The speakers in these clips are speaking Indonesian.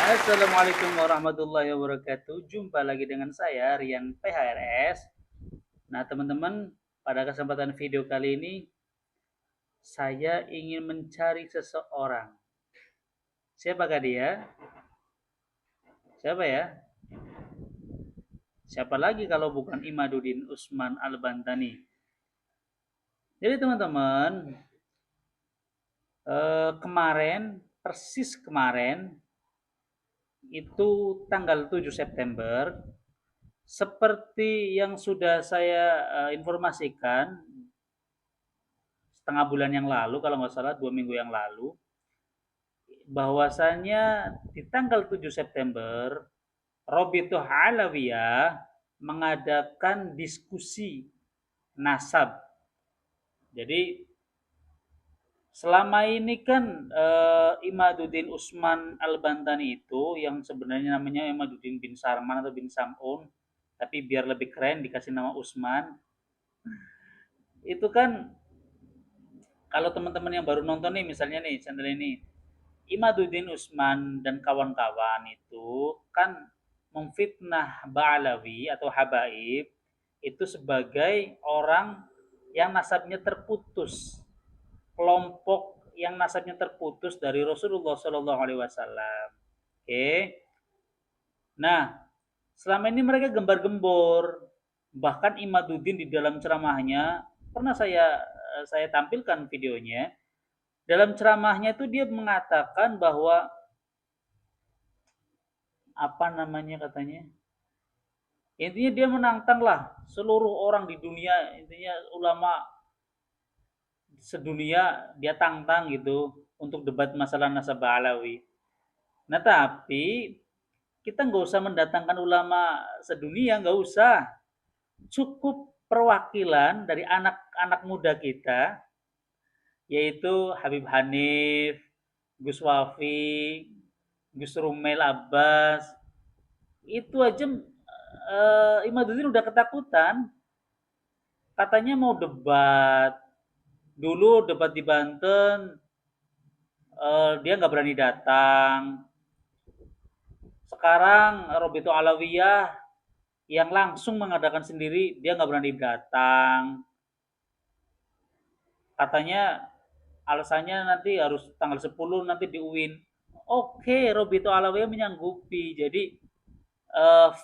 Assalamualaikum warahmatullahi wabarakatuh. Jumpa lagi dengan saya Rian PHRS. Nah, teman-teman, pada kesempatan video kali ini saya ingin mencari seseorang. Siapakah dia? Siapa ya? Siapa lagi kalau bukan Imaduddin Usman Al-Bantani? Jadi teman-teman, kemarin, persis kemarin, itu tanggal 7 September, seperti yang sudah saya informasikan setengah bulan yang lalu, kalau nggak salah 2 minggu yang lalu, bahwasanya di tanggal 7 September Robito Alawiyah mengadakan diskusi nasab. Jadi selama ini kan Imaduddin Usman Al-Bantani itu yang sebenarnya namanya Imaduddin bin Sarman atau bin Sam'un, tapi biar lebih keren dikasih nama Usman. Itu kan kalau teman-teman yang baru nonton nih, misalnya nih channel ini, Imaduddin Usman dan kawan-kawan itu kan memfitnah Ba'alawi atau Habaib itu sebagai orang yang nasabnya terputus, kelompok yang nasabnya terputus dari Rasulullah Shallallahu Alaihi Wasallam. Oke, nah selama ini mereka gembar-gembor, bahkan Imaduddin di dalam ceramahnya pernah saya tampilkan videonya. Dalam ceramahnya itu dia mengatakan bahwa apa namanya katanya, intinya dia menantang lah seluruh orang di dunia, intinya ulama sedunia dia tantang gitu untuk debat masalah nasabah alawi. Nah tapi kita nggak usah mendatangkan ulama sedunia, nggak usah, cukup perwakilan dari anak-anak muda kita, yaitu Habib Hanif, Gus Wafi, Gus Rumail Abbas. Itu aja Imaduddin udah ketakutan, katanya mau debat. Dulu debat di Banten, dia nggak berani datang. Sekarang Robito Alawiyah yang langsung mengadakan sendiri, dia nggak berani datang. Katanya alasannya nanti harus tanggal 10 nanti di UIN. Oke, Robito Alawiyah menyanggupi. Jadi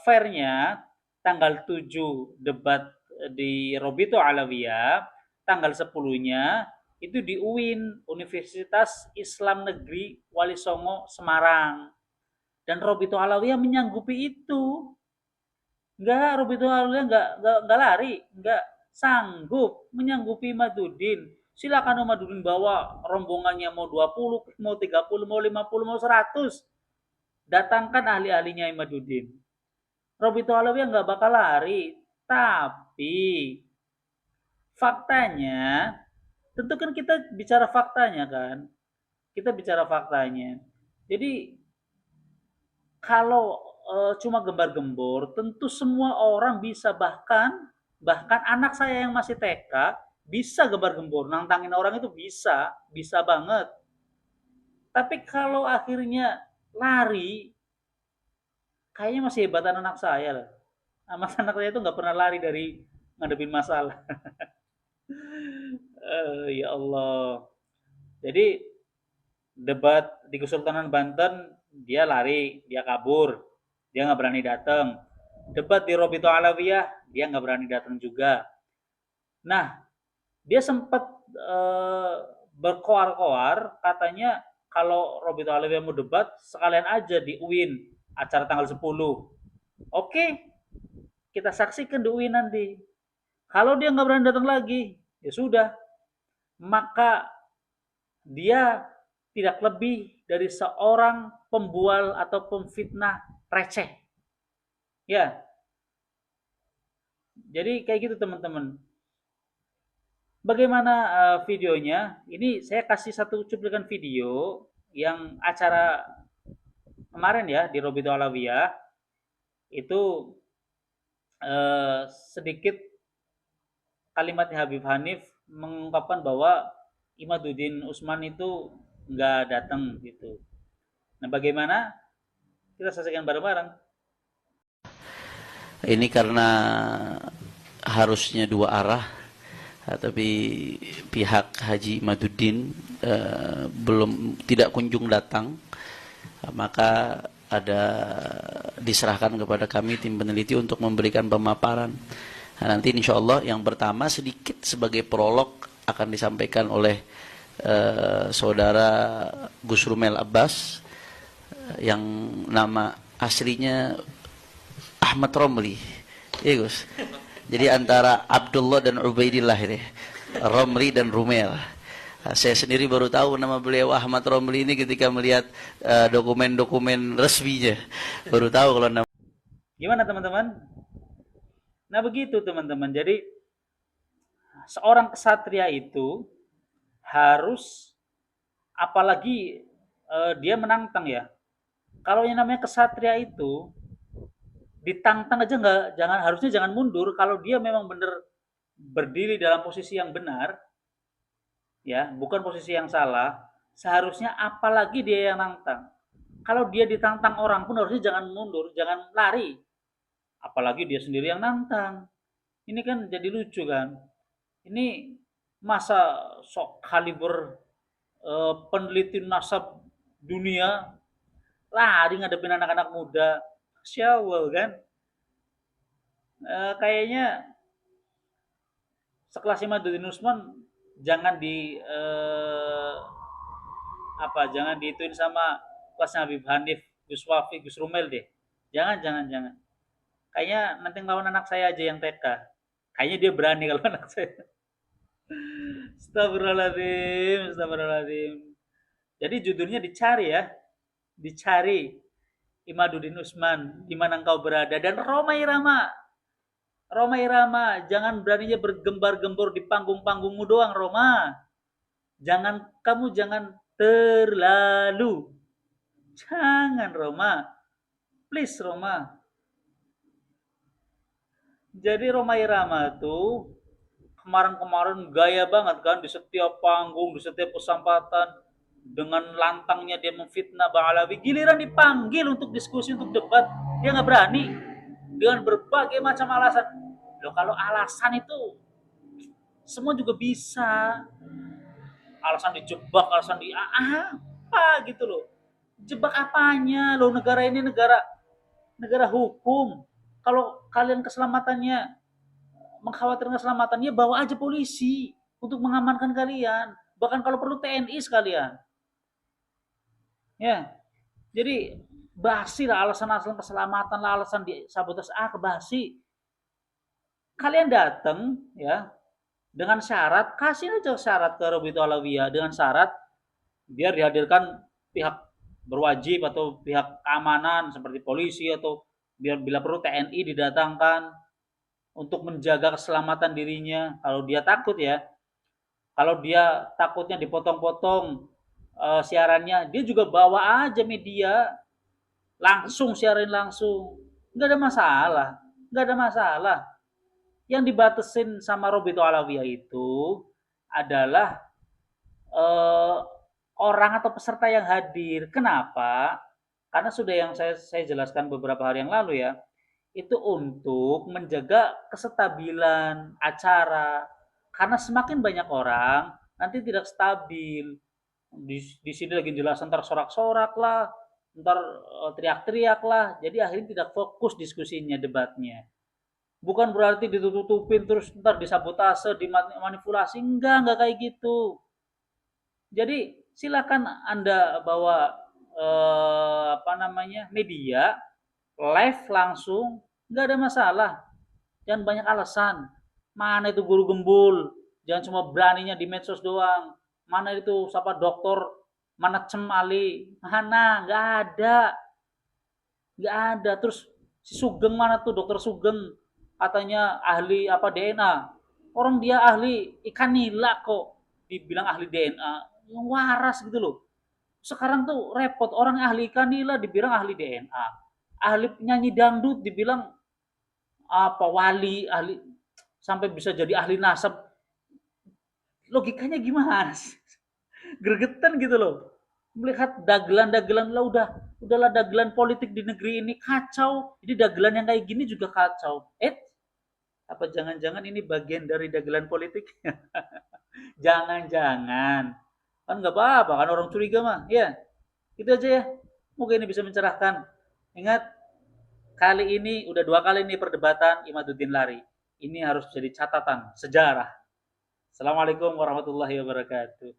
fairnya tanggal 7 debat di Robito Alawiyah, tanggal 10-nya itu di UIN, Universitas Islam Negeri Wali Songo Semarang. Dan Robito Alawiyah menyanggupi itu. Enggak, Robito Alawiyah enggak lari, enggak sanggup menyanggupi Madudin. Silakan Madudin bawa rombongannya mau 20, mau 30, mau 50, mau 100. Datangkan ahli-ahlinya Imaduddin. Robito Alawiyah nggak bakal lari. Tapi faktanya, tentu kan kita bicara faktanya kan. Kita bicara faktanya. Jadi kalau cuma gembar-gembor, tentu semua orang bisa, bahkan anak saya yang masih TK bisa gembar-gembor, nantangin orang itu bisa, bisa banget. Tapi kalau akhirnya lari, kayaknya masih hebatan anak saya lah. Mas anak saya itu nggak pernah lari dari ngadepin masalah. Ya Allah. Jadi debat di Kesultanan Banten dia lari, dia kabur, dia nggak berani datang. Debat di Robito Alawiyah dia nggak berani datang juga. Nah, dia sempat berkoar-koar katanya kalau Robito Alawiyah mau debat sekalian aja di UIN acara tanggal 10. Oke, kita saksikan di UIN nanti. Kalau dia nggak berani datang lagi, ya sudah, maka dia tidak lebih dari seorang pembual atau pemfitnah receh. Ya, jadi kayak gitu teman-teman. Bagaimana videonya? Ini saya kasih satu cuplikan video yang acara kemarin ya di Robito Alawiyah itu sedikit kalimat Habib Hanif mengungkapkan bahwa Imaduddin Usman itu nggak datang gitu. Nah, bagaimana? Kita selesaikan bareng-bareng. Ini karena harusnya dua arah, tapi pihak Haji Maduddin belum tidak kunjung datang, maka ada diserahkan kepada kami tim peneliti untuk memberikan pemaparan. Nah, nanti insya Allah yang pertama sedikit sebagai prolog akan disampaikan oleh saudara Gus Rumel Abbas yang nama aslinya Ahmad Romli. Iya Gus. Jadi antara Abdullah dan Ubaidillah ini. Romli dan Rumel. Saya sendiri baru tahu nama beliau Ahmad Romli ini ketika melihat dokumen-dokumen resminya. Baru tahu kalau nama. Gimana teman-teman? Nah begitu teman-teman. Jadi seorang kesatria itu harus, apalagi dia menantang ya. Kalau yang namanya kesatria itu ditantang aja nggak, harusnya jangan mundur. Kalau dia memang benar berdiri dalam posisi yang benar, ya bukan posisi yang salah, seharusnya apalagi dia yang nantang. Kalau dia ditantang orang pun harusnya jangan mundur, jangan lari. Apalagi dia sendiri yang nantang. Ini kan jadi lucu kan. Ini masa sok kaliber peneliti nasab dunia lari ngadepin anak-anak muda. Syawal kan. Kayaknya sekelas Imaduddin Usman jangan di jangan diituin sama kelasnya Habib Hanif, Gus Wafi, Gus Rumel deh. Jangan. Kayaknya nanti lawan anak saya aja yang TK. Kayaknya dia berani kalau anak saya. Astagfirullahaladzim. Jadi judulnya dicari ya, dicari Imaduddin Usman, di mana engkau berada, dan Roma Irama. Roma Irama, jangan beraninya bergembar-gembor di panggung-panggungmu doang, Roma. Jangan terlalu. Jangan, Roma. Please, Roma. Jadi Roma Irama tuh kemarin-kemarin gaya banget kan di setiap panggung, di setiap kesempatan dengan lantangnya dia memfitnah Bang Alawi. Giliran dipanggil untuk diskusi, untuk debat, dia nggak berani dengan berbagai macam alasan. Loh kalau alasan itu semua juga bisa. Alasan dijebak, alasan di apa gitu loh. Jebak apanya? Loh negara ini negara negara hukum. Kalau kalian keselamatannya, mengkhawatirkan keselamatannya, bawa aja polisi untuk mengamankan kalian. Bahkan kalau perlu TNI sekalian. Ya, jadi basi lah alasan-alasan keselamatan lah, alasan di sabotas kebasi. Kalian datang ya dengan syarat, kasih aja syarat ke Robito Alawiyah dengan syarat biar dihadirkan pihak berwajib atau pihak keamanan seperti polisi, atau biar bila perlu TNI didatangkan untuk menjaga keselamatan dirinya. Kalau dia takut ya, kalau dia takutnya dipotong-potong siarannya, dia juga bawa aja media langsung, siarin langsung, nggak ada masalah, nggak ada masalah. Yang dibatasin sama Robito Alawiyah itu adalah eh, orang atau peserta yang hadir. Kenapa? Karena sudah yang saya jelaskan beberapa hari yang lalu ya, itu untuk menjaga kestabilan acara. Karena semakin banyak orang, nanti tidak stabil. Di sini lagi jelasan ntar sorak-sorak lah, ntar teriak-teriak lah. Jadi akhirnya tidak fokus diskusinya, debatnya. Bukan berarti ditutup-tutupin terus ntar disabotase, dimanipulasi. Enggak kayak gitu. Jadi silakan Anda bawa media live langsung, nggak ada masalah. Jangan banyak alasan. Mana itu guru gembul? Jangan cuma beraninya di medsos doang. Mana itu siapa dokter? Mana Cem Ali? Mana? Nggak ada. Nggak ada. Terus si Sugeng mana tuh dokter Sugeng? Katanya ahli apa DNA. Orang dia ahli ikan nila kok. Dibilang ahli DNA. Yang waras gitu loh. Sekarang tuh repot, orang ahli ikan nila dibilang ahli DNA. Ahli penyanyi dangdut dibilang apa wali, ahli sampai bisa jadi ahli nasab. Logikanya gimana sih? Gregetan gitu loh. melihat dagelan-dagelan lah, udahlah dagelan politik di negeri ini kacau. Jadi dagelan yang kayak gini juga kacau. Apa jangan-jangan ini bagian dari dagelan politik? Jangan-jangan. Kan nggak apa-apa kan orang curiga mah. Ya, itu aja ya. Mungkin ini bisa mencerahkan. Ingat, kali ini udah 2 kali nih perdebatan Imaduddin lari. Ini harus jadi catatan sejarah. Assalamualaikum warahmatullahi wabarakatuh.